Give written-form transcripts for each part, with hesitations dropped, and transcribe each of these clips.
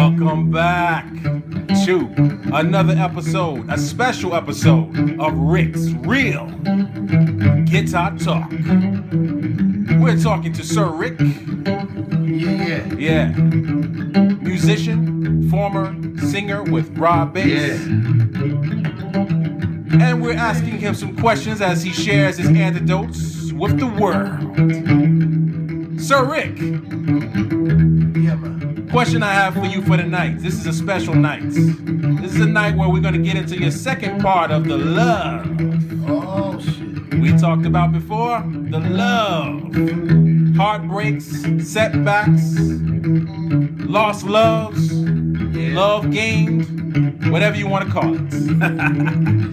Welcome back to another episode, a special episode of Rick's Real Guitar Talk. We're talking to Sir Rick. Yeah. Musician, former singer with Rob Bass. Yeah. And we're asking him some questions as he shares his anecdotes with the world. Sir Rick. Yeah, man. Question I have for you for the night. This is a special night. This is a night where we're going to get into your second part of the love. Oh, shit. We talked about before the love. Heartbreaks, setbacks, lost loves, love gained, whatever you want to call it.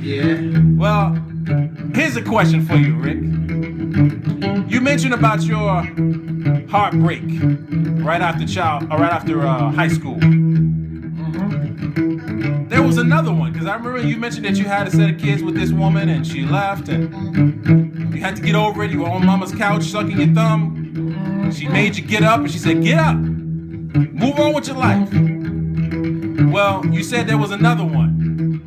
Yeah. Well, here's a question for you, Rick. You mentioned about your heartbreak right after high school. Mm-hmm. There was another one, because I remember you mentioned that you had a set of kids with this woman and she left and you had to get over it. You were on mama's couch sucking your thumb. She made you get up and she said, get up. Move on with your life. Well, you said there was another one.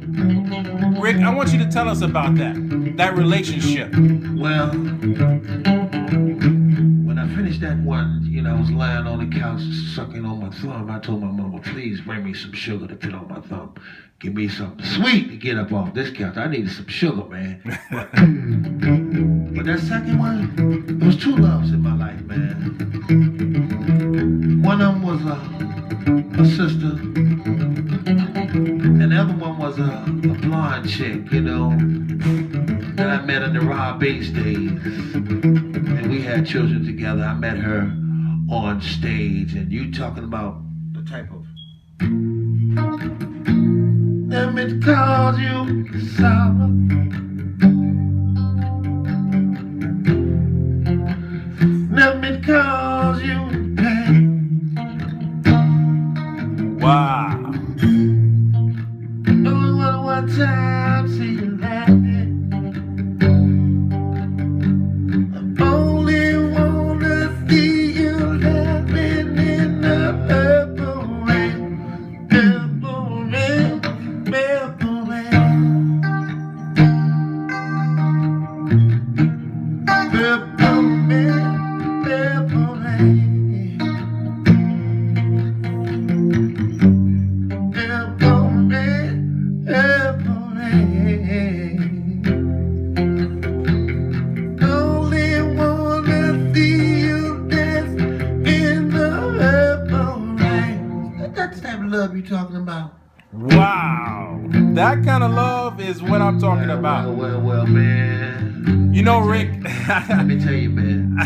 Rick, I want you to tell us about that relationship. Well, when I finished that one, I was lying on the couch sucking on my thumb. I told my mama, please bring me some sugar to put on my thumb. Give me something sweet to get up off this couch. I needed some sugar, man. But that second one, there was two loves in my life, man. One of them was a sister, and the other one was a blonde chick, that I met in the Rob Bass days. And we had children together. I met her on stage, and you talking about the type of... Let me call you sorrow. Let me call you pain. Wow. Only one time, see you laughing. I only wanna see you laughing in the purple rain, purple rain, purple rain, purple rain, purple rain. Love you talking about? Wow. That kind of love is what I'm talking about. Well, man. Rick. Let me tell you, man.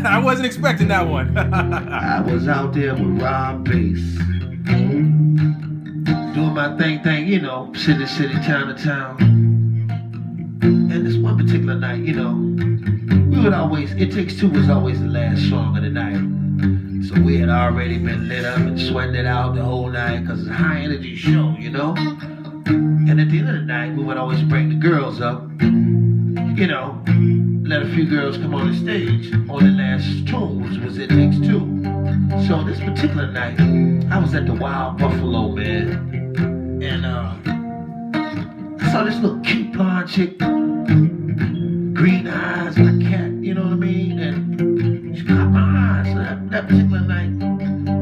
I wasn't expecting that one. I was out there with Rob Bass. Doing my thing, city to city, town to town. And this one particular night, we would always, It Takes Two was always the last song of the night. So we had already been lit up and sweating it out the whole night because it's a high energy show, And at the end of the night, we would always bring the girls up, let a few girls come on the stage on the last tune, which was It Takes Two. So this particular night, I was at the Wild Buffalo, man. And I saw this little cute blonde chick, green eyes like a cat, you know what I mean? And she caught my eyes. So that particular night,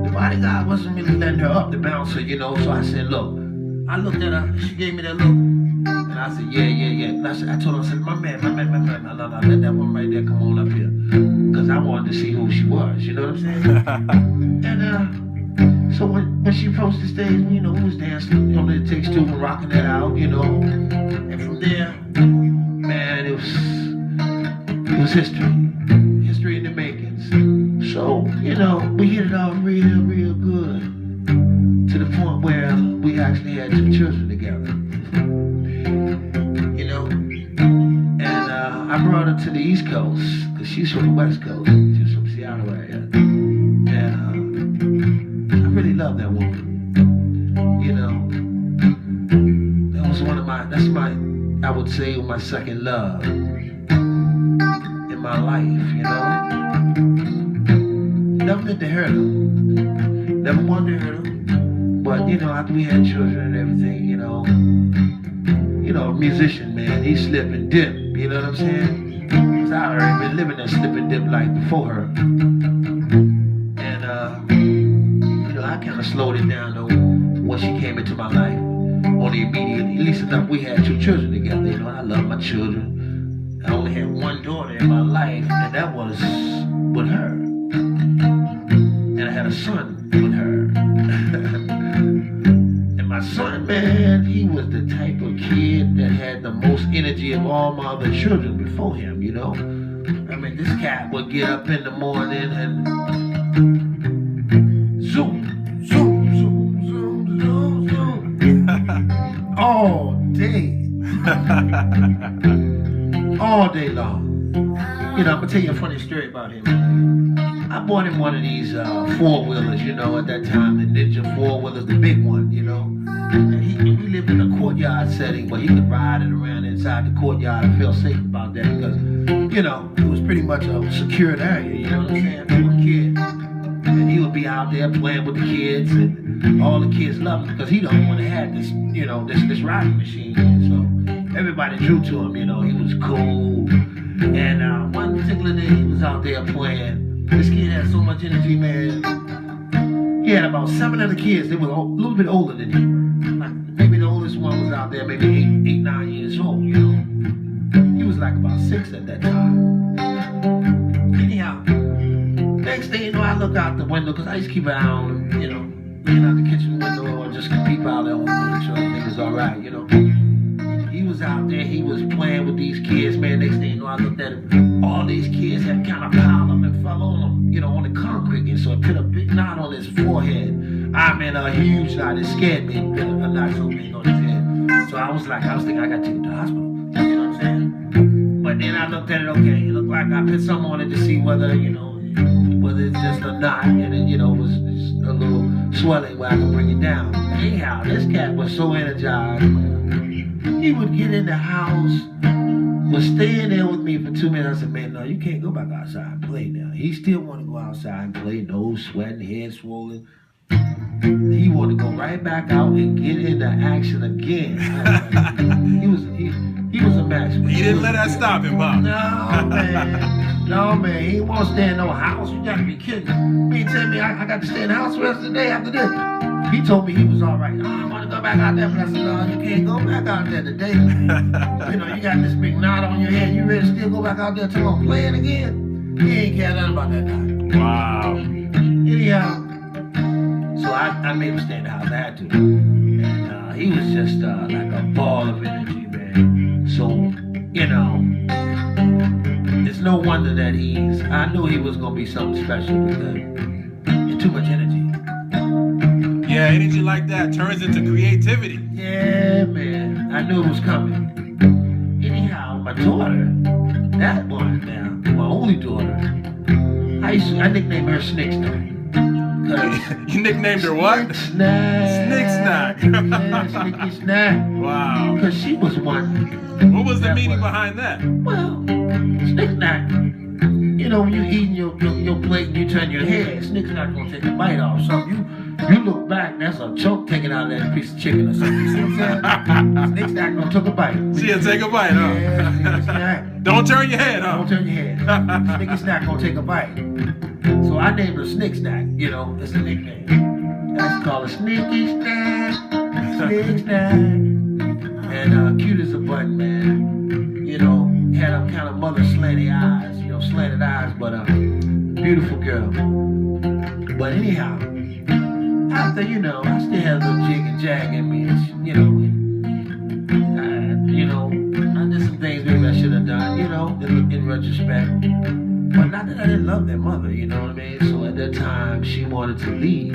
the bodyguard wasn't really letting her up, the bouncer, So I said, look. I looked at her, she gave me that look. And I said, yeah. And I told her, I said, my man, no, let that one right there come on up here. Because I wanted to see who she was, you know what I'm saying? And so when she approached the stage, we was dancing on It Takes Two and rocking that out, And from there, man, it was history. History in the makings. So, we hit it off real good. To the point where we actually had 2 children together. And I brought her to the East Coast, because she's from the West Coast. She was from Seattle area. And I really love that woman. That was I would say my second love in my life, Never been to hurt her. Never wanted to hurt her. But you know, after we had children and everything, musician man, he slip and dip. You know what I'm saying? Cause I already been living that slip and dip life before her, and I kind of slowed it down though when she came into my life. Only immediately, at least enough we had 2 children together. You know, I love my children. I only had 1 daughter in my life, and that was with her. And I had a son with her. And my son, man, he was the type of kid that had the most energy of all my other children before him, you know. I mean, this cat would get up in the morning and zoom, zoom, zoom, zoom, zoom, zoom. All day. All day long. You know, I'm gonna tell you a funny story about him. I bought him one of these 4-wheelers, you know, at that time, the Ninja 4-wheelers, the big one, you know. And we lived in a courtyard setting where he could ride it around inside the courtyard. I felt safe about that because, you know, it was pretty much a secured area, you know what I'm saying? For a kid. And he would be out there playing with the kids, and all the kids loved him because he the only one that had this, you know, this riding machine. So everybody drew to him, you know, he was cool. And one particular day he was out there playing. This kid had so much energy, man. He had about 7 other kids. They were a little bit older than he were. Like, maybe the oldest one was out there, maybe 8, 9 years old, you know. He was like about 6 at that time. Anyhow, next thing you know, I look out the window, because I used to keep an eye on him, you know. Looking out the kitchen window or just peep out there, make sure everything was all right, you know. He was out there, he was playing with these kids, man. Next thing you know, I looked at him. All these kids had kind of piled up and fell on him, you know, on the concrete. And so it put a big knot on his forehead. I mean, a huge knot. It scared me. It put a knot so big on his head. So I was thinking I got to take him to the hospital. You know what I'm saying? But then I looked at it, okay, it looked like I put something on it to see whether, you know, whether it's just a knot and then, you know, it was just a little swelling where I could bring it down. Anyhow, this cat was so energized, man. He would get in the house, was staying there with me for 2 minutes. I said, man, no, you can't go back outside and play now. He still want to go outside and play, nose sweating, head swollen. He wanted to go right back out and get into action again. He was a match. He didn't let that stop him, Bob. No, man. He ain't want to stay in no house. You got to be kidding me. He tell me I got to stay in the house the rest of the day after this. He told me he was all right. I want to go back out there, but I said, no, you can't go back out there today. You know, you got this big knot on your head. You ready to still go back out there till I'm playing again? He ain't care nothing about that night. Wow. Anyhow, so I made him stay in the house. I had to. And he was just like a ball of energy, man. So, you know, it's no wonder that I knew he was going to be something special because he had too much energy. Yeah, energy like that turns into creativity. Yeah, man. I knew it was coming. Anyhow, my daughter, that one now, my only daughter, I nicknamed her Snick Snack. You nicknamed her what? Snack. Snack. Yeah, Snicky Snack. Wow. Because she was one. What was the meaning behind that? Well, Snick Snack. You know, when you eating your plate and you turn your head, Snick's not gonna take a bite off. So you look back, that's a chunk taken out of that piece of chicken or something. You see what I'm saying? Snick's not gonna take a bite. She'll take a bite, huh? Yeah, Snicky Snack. Don't turn your head, huh? Don't turn your head. Snicky Snack gonna take a bite. So I named her Snick Snack. You know, it's a nickname. That's called a Snicky Snack. Snick Snack. And cute as a button, man. You know, had a kind of mother slanted eyes, but beautiful girl. But anyhow, after, you know, I still had a little jig and jag in me, I did some things maybe I should have done, you know, in retrospect. But not that I didn't love their mother, you know what I mean? So at that time, she wanted to leave.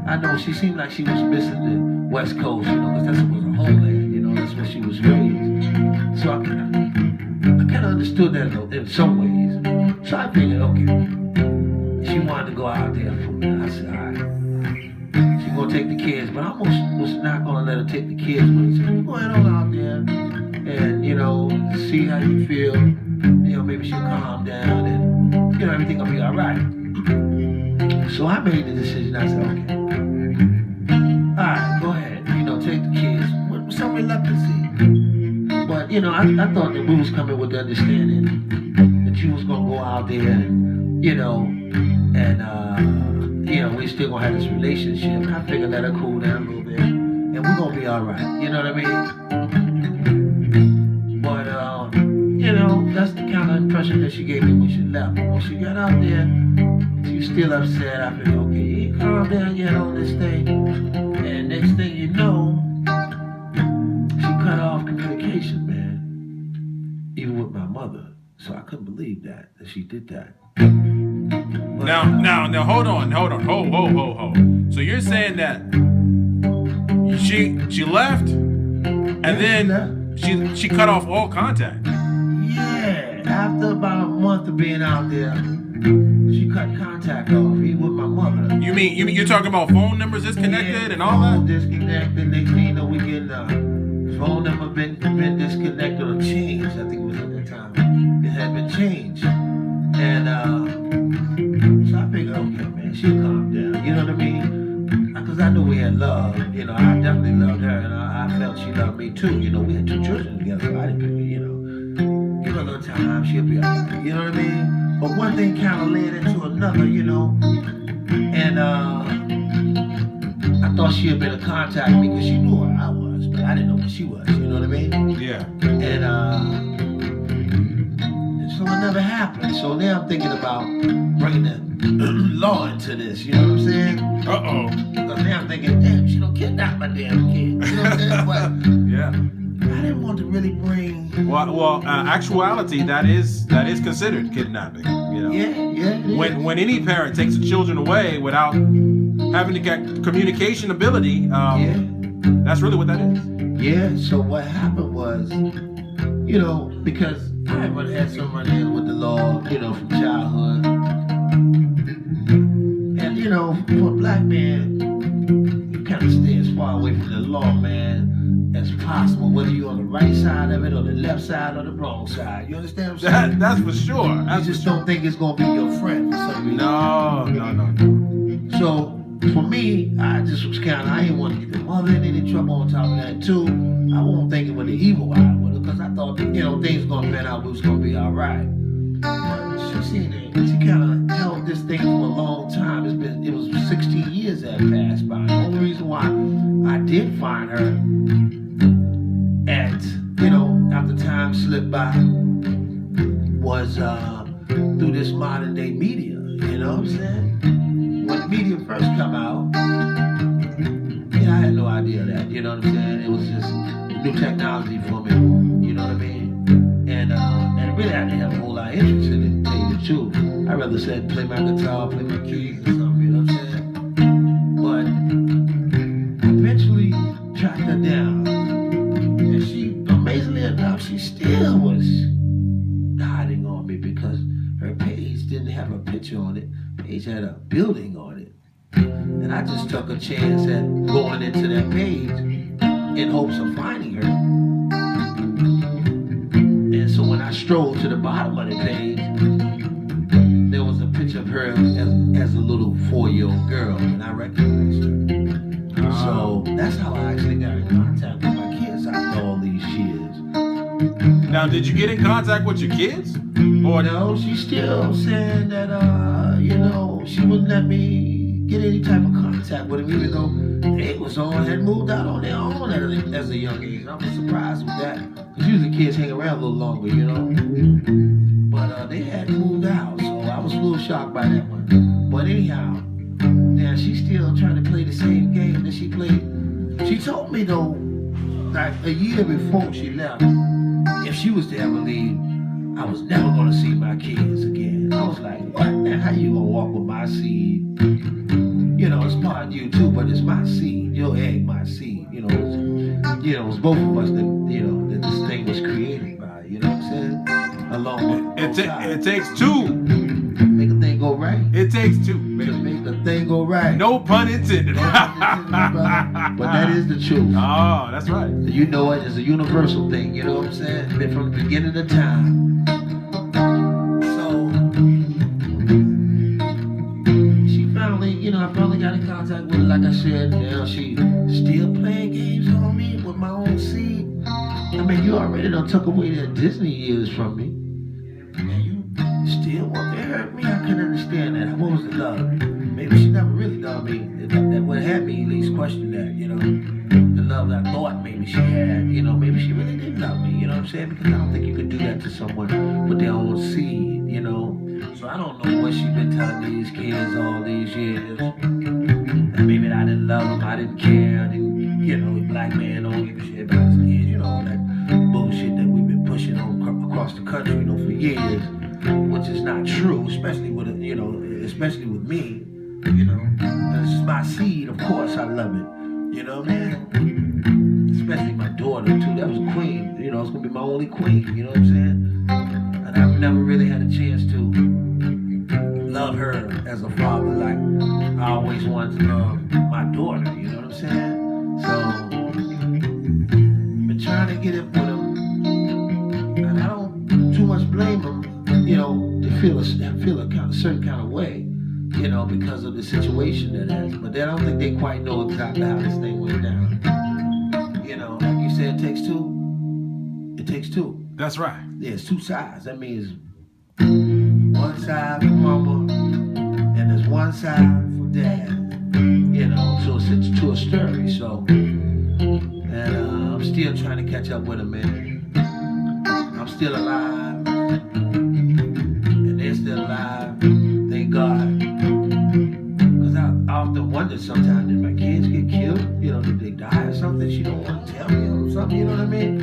I know she seemed like she was missing the West Coast, you know, because that's was her homeland, you know, that's where she was raised. So I kind of understood that in some ways. So I figured, okay, she wanted to go out there for me. I said, all right, she's going to take the kids, but I almost was not going to let her take the kids with her. So you go ahead on out there and, you know, see how you feel. You know, maybe she'll calm down and, you know, everything will be all right. So I made the decision. I said, okay, I thought that we was coming with the understanding that you was gonna go out there and, we still gonna have this relationship. And I figured let her cool down a little bit, and we're gonna be all right. You know what I mean? But that's the kind of impression that she gave me when she left. When she got out there, she was still upset. I figured, okay, you ain't calm down yet on this thing. And next thing you know, she cut off communication, man. Even with my mother. So I couldn't believe that she did that. But, now, hold on. Ho. So you're saying that she left, and then she cut off all contact. Yeah, after about a month of being out there, she cut contact off, even with my mother. You mean you're talking about phone numbers disconnected and all that? Phone disconnected. Next thing you know, we getting phone number been disconnected or changed. I think it was at that time. It had been changed, and so I figured, okay, man, she'll calm down. You know what I mean? Because I knew we had love. I definitely loved her, and I felt she loved me too. We had 2 children together, so I didn't figure, give her a little time, she'll be alright. You know what I mean? But one thing kind of led into another, and I thought she had been in contact with me because she knew where I was, but I didn't know where she was. You know what I mean? Yeah. And so it never happened. So now I'm thinking about bringing the law into this. You know what I'm saying? Uh-oh. Because now I'm thinking, damn, she don't kidnap my damn kid. You know what I'm saying? But yeah. I didn't want to really bring. Well, actuality, that is considered kidnapping. Yeah. When any parent takes the children away without having to get communication ability, that's really what that is. Yeah. So what happened was, because I had some run-in with the law, from childhood, and for a black man, you kind of stay as far away from the law, man, as possible, whether you're on the right side of it or the left side or the wrong side. You understand what I'm saying? That's for sure. I just don't think it's going to be your friend for some reason. No. So, for me, I just was I didn't want to get the mother in any trouble on top of that, too. I wasn't thinking with the evil eye with her, because I thought, things were going to pan out, it was going to be all right. But she seen it. She kind of held this thing for a long time. It was 16 years that passed by. The only reason why I did find her after time slipped by was through this modern day media. You know what I'm saying? When the media first come out, I had no idea that. You know what I'm saying? It was just new technology for me. You know what I mean? And really I didn't have a whole lot of interest in it, to tell you the truth. I'd rather sit play my guitar, play my keys or something, you know what I'm saying? But I eventually tracked her down. And she, amazingly enough, she still was hiding on me because her page didn't have a picture on it. Page had a building on it. And I just took a chance at going into that page in hopes of finding her. And so when I strolled to the bottom of the page, there was a picture of her as a little 4-year-old girl, and I recognized her. So that's how I actually got in contact with my kids after all these years. Now, did you get in contact with your kids? Or no, she still said that, she wouldn't let me get any type of contact with him, even though they had moved out on their own as a young age. I was surprised with that. Because usually kids hang around a little longer, But they had moved out, so I was a little shocked by that one. But anyhow, now she's still trying to play the same game that she played. She told me, though, like a year before she left, if she was to ever leave, I was never going to see my kids again. I was like, what? Now, how you going to walk with my seed? It's part of you too, but it's my seed. Your egg, my seed. It's both of us that this thing was created by. You know what I'm saying? Along with it takes two. Make a thing go right. It takes two, baby. Make the thing go right. No pun intended. But that is the truth. Oh, that's right. You know it is a universal thing. You know what I'm saying? It's been from the beginning of time. So she finally, I finally got got in contact with her, like I said. Now she still playing games on me with my own seed. I mean, you already done took away that Disney years from me. And you still want to hurt me? I couldn't understand that. What was the love? Maybe she never really loved me. That would have me at least question that, you know. The love that I thought maybe she had, you know, maybe she really didn't love me, you know what I'm saying? Because I don't think you could do that to someone with their own seed, you know. So I don't know what she been telling these kids all these years. And maybe I didn't love them, I didn't care, you know, black man don't give a shit about his kids, you know, that bullshit that we've been pushing on across the country, you know, for years, which is not true, especially with, you know, especially with me, you know. This is my seed, of course I love it, you know what I mean? Especially my daughter too, that was a queen, you know, it's gonna be my only queen, you know what I'm saying? And I've never really had a chance to love her as a father like I always wanted to love my daughter, you know what I'm saying? So, been trying to get it with him, and I don't too much blame him, you know, to feel a kind of certain kind of way, you know, because of the situation that is. But I don't think they quite know exactly how this thing went down. You know, like you said, it takes two. It takes two. That's right. Yeah, it's two sides. That means one side for mama, and there's one side for dad. You know, so it's to a story. So, and I'm still trying to catch up with him, man. I'm still alive, and they're still alive. Thank God. Because I often wonder sometimes, did my kids get killed? You know, did they die or something? She don't want to tell me or something. You know what I mean?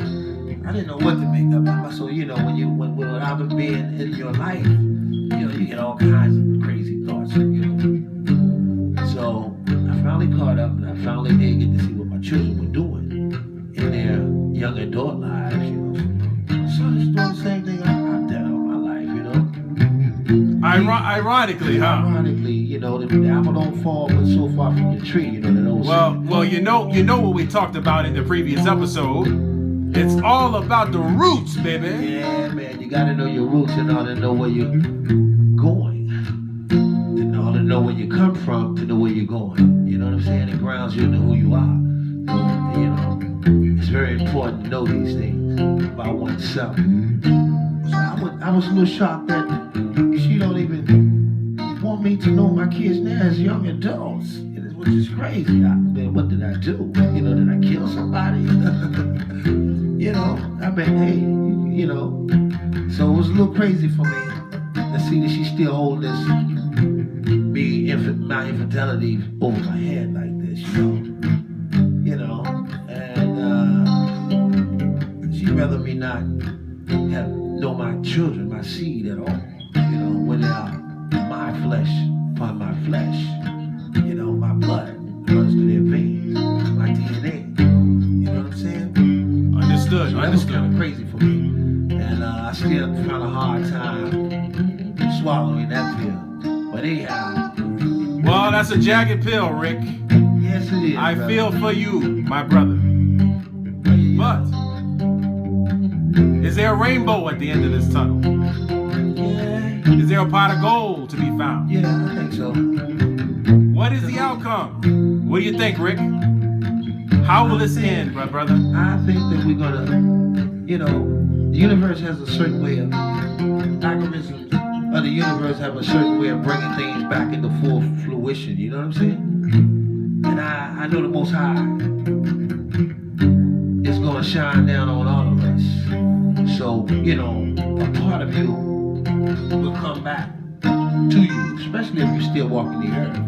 I didn't know what to make of it. So, you know, when without them being in your life, you know, you get all kinds of crazy thoughts, you know. So I finally caught up, and I finally did get to see what my children were doing in their young adult lives, you know. So my son is doing the same thing I've done all my life, you know. Ironically, huh? Ironically, you know, the apple don't fall but so far from the tree, you know, that old saying. Well, you know what we talked about in the previous episode. It's all about the roots, baby. Yeah, man, you gotta know your roots in order to know where you're going. In order to know where you come from, to know where you're going. You know what I'm saying? It grounds you into who you are. So, you know, it's very important to know these things about oneself. So I was a little shocked that she don't even want me to know my kids now as young adults, which is crazy. Man, what did I do? You know, did I kill somebody? You know, I mean, hey, you know. So it was a little crazy for me to see that she's still holding this, my infidelity over my head like this, you know, and she'd rather me not know my children, my seed at all, you know, when they are my flesh upon my flesh, you know, my blood runs through their veins, my DNA, you know what I'm saying? Understood. So that was kind of crazy for me, and I still found a hard time swallowing that pill. But anyhow, well, that's a jagged pill, Rick. Yes, it is. I feel for you, my brother. But is there a rainbow at the end of this tunnel? Yeah. Is there a pot of gold to be found? Yeah, I think so. What is the outcome? What do you think, Rick? How will this end, my brother? I think that we're gonna, you know, the universe has a certain way of, algorithms of the universe have a certain way of bringing things back into full fruition, you know what I'm saying? And I know the Most High is gonna shine down on all of us. So, you know, a part of you will come back to you, especially if you're still walking the earth.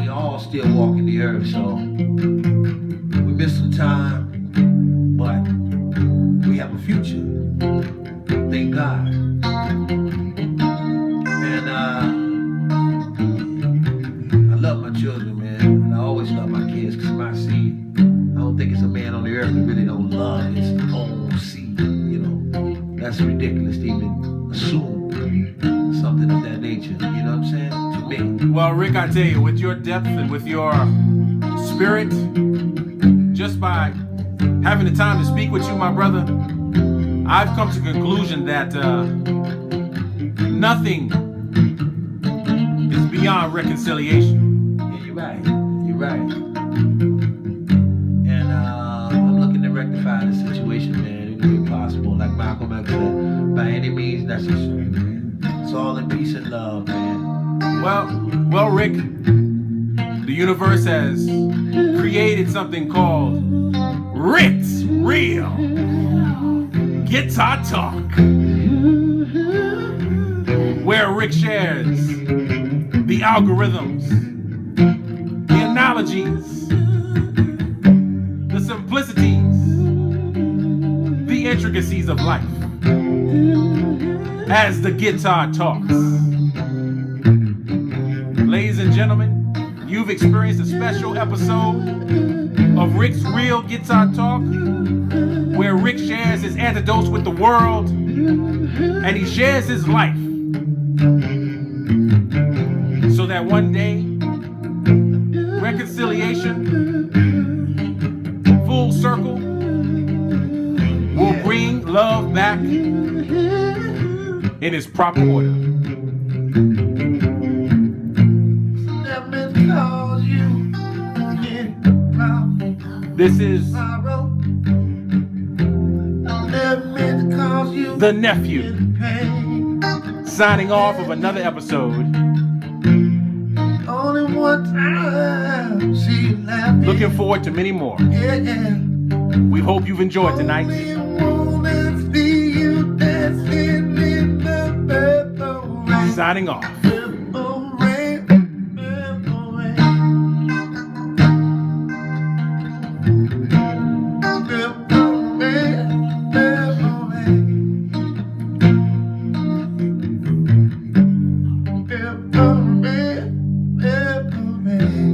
We all still walking the earth, so we missed some time, but we have a future. Thank God. And I love my children, man. And I always love my kids because my seed. I don't think it's a man on the earth that really don't love his own seed. You know, that's ridiculous to even assume something of that nature. You know what I'm saying? To me. Well, Rick, I tell you, with your depth and with your spirit, just by having the time to speak with you, my brother, I've come to the conclusion that nothing is beyond reconciliation. Yeah, you're right. You're right. And I'm looking to rectify the situation, man, any way possible. Like Malcolm X said, by any means necessary, man. It's all in peace and love, man. Well, Rick, the universe has created something called Rick's Real Guitar Talk, where Rick shares the algorithms, the analogies, the simplicities, the intricacies of life as the guitar talks. Ladies and gentlemen, you've experienced a special episode of Rick's Real Guitar Talk, where Rick shares his antidotes with the world and he shares his life so that one day reconciliation, full circle, will bring love back in its proper order. This is the nephew signing off of another episode. Only one time, see you laughing. Looking forward to many more. Yeah. We hope you've enjoyed tonight. Only wanna see you dancing in the purple rain. Signing off. Purple rain, purple rain. Purple rain, purple rain. Purple rain, purple rain.